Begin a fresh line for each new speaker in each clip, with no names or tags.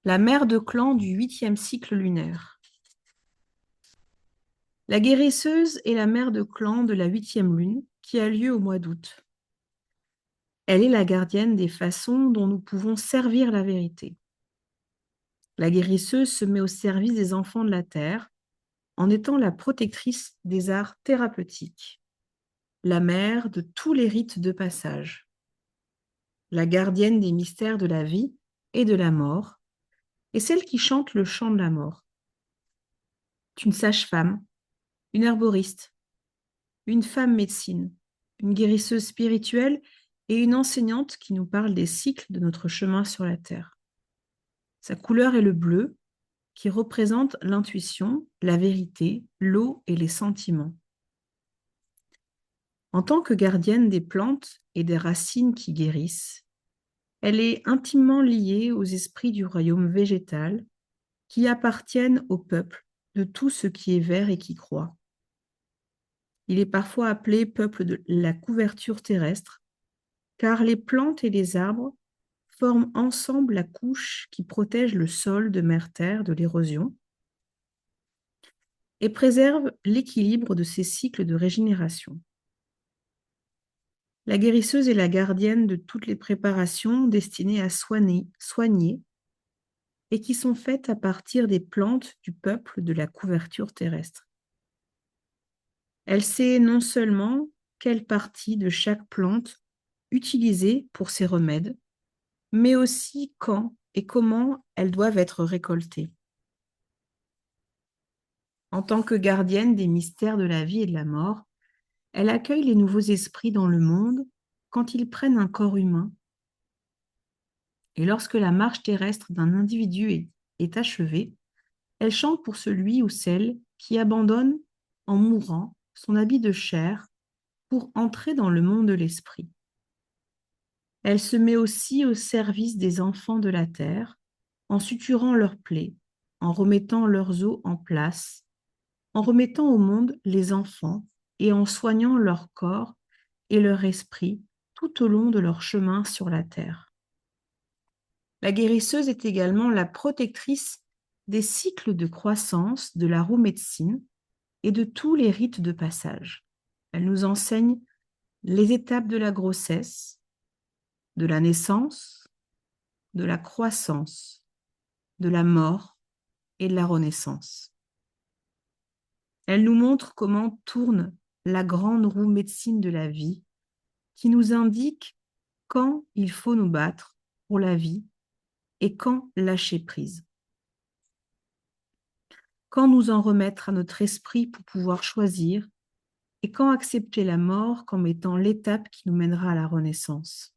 La mère de clan du 8e cycle lunaire. La guérisseuse est la mère de clan de la 8e lune qui a lieu au mois d'août. Elle est la gardienne des façons dont nous pouvons servir la vérité. La guérisseuse se met au service des enfants de la terre en étant la protectrice des arts thérapeutiques, la mère de tous les rites de passage, la gardienne des mystères de la vie et de la mort, et celle qui chante le chant de la mort. Une sage-femme, une herboriste, une femme médecine, une guérisseuse spirituelle et une enseignante qui nous parle des cycles de notre chemin sur la Terre. Sa couleur est le bleu, qui représente l'intuition, la vérité, l'eau et les sentiments. En tant que gardienne des plantes et des racines qui guérissent, elle est intimement liée aux esprits du royaume végétal qui appartiennent au peuple de tout ce qui est vert et qui croît. Il est parfois appelé peuple de la couverture terrestre, car les plantes et les arbres forment ensemble la couche qui protège le sol de mer-terre de l'érosion et préserve l'équilibre de ces cycles de régénération. La guérisseuse est la gardienne de toutes les préparations destinées à soigner et qui sont faites à partir des plantes du peuple de la couverture terrestre. Elle sait non seulement quelle partie de chaque plante utiliser pour ces remèdes, mais aussi quand et comment elles doivent être récoltées. En tant que gardienne des mystères de la vie et de la mort, elle accueille les nouveaux esprits dans le monde quand ils prennent un corps humain. Et lorsque la marche terrestre d'un individu est achevée, elle chante pour celui ou celle qui abandonne, en mourant, son habit de chair pour entrer dans le monde de l'esprit. Elle se met aussi au service des enfants de la terre, en suturant leurs plaies, en remettant leurs os en place, en remettant au monde les enfants et en soignant leur corps et leur esprit tout au long de leur chemin sur la terre. La guérisseuse est également la protectrice des cycles de croissance de la roue médecine et de tous les rites de passage. Elle nous enseigne les étapes de la grossesse, de la naissance, de la croissance, de la mort et de la renaissance. Elle nous montre comment tourne la grande roue médecine de la vie qui nous indique quand il faut nous battre pour la vie et quand lâcher prise. Quand nous en remettre à notre esprit pour pouvoir choisir et quand accepter la mort comme étant l'étape qui nous mènera à la renaissance.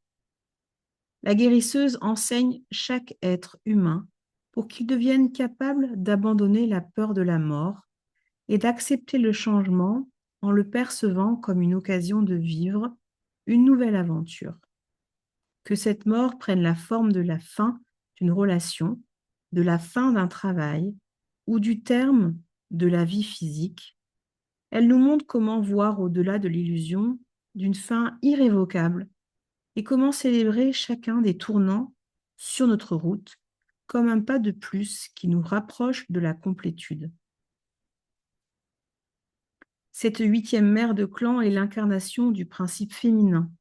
La guérisseuse enseigne chaque être humain pour qu'il devienne capable d'abandonner la peur de la mort et d'accepter le changement en le percevant comme une occasion de vivre une nouvelle aventure. Que cette mort prenne la forme de la fin d'une relation, de la fin d'un travail ou du terme de la vie physique, elle nous montre comment voir au-delà de l'illusion d'une fin irrévocable et comment célébrer chacun des tournants sur notre route comme un pas de plus qui nous rapproche de la complétude. Cette 8e mère de clan est l'incarnation du principe féminin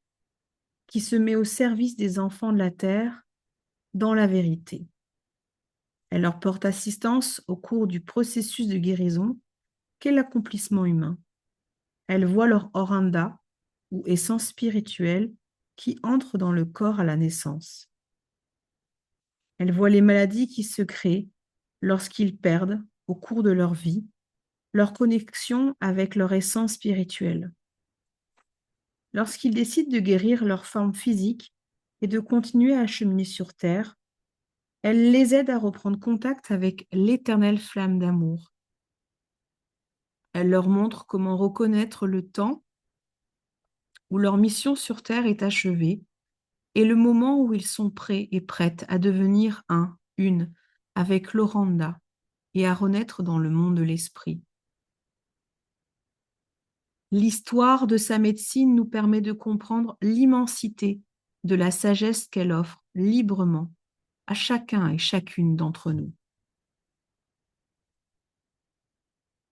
qui se met au service des enfants de la terre dans la vérité. Elle leur porte assistance au cours du processus de guérison qu'est l'accomplissement humain. Elle voit leur oranda, ou essence spirituelle, qui entre dans le corps à la naissance. Elle voit les maladies qui se créent lorsqu'ils perdent, au cours de leur vie, leur connexion avec leur essence spirituelle. Lorsqu'ils décident de guérir leur forme physique et de continuer à cheminer sur Terre, elle les aide à reprendre contact avec l'éternelle flamme d'amour. Elle leur montre comment reconnaître le temps où leur mission sur Terre est achevée et le moment où ils sont prêts et prêtes à devenir une, avec l'Oranda et à renaître dans le monde de l'esprit. L'histoire de sa médecine nous permet de comprendre l'immensité de la sagesse qu'elle offre librement à chacun et chacune d'entre nous.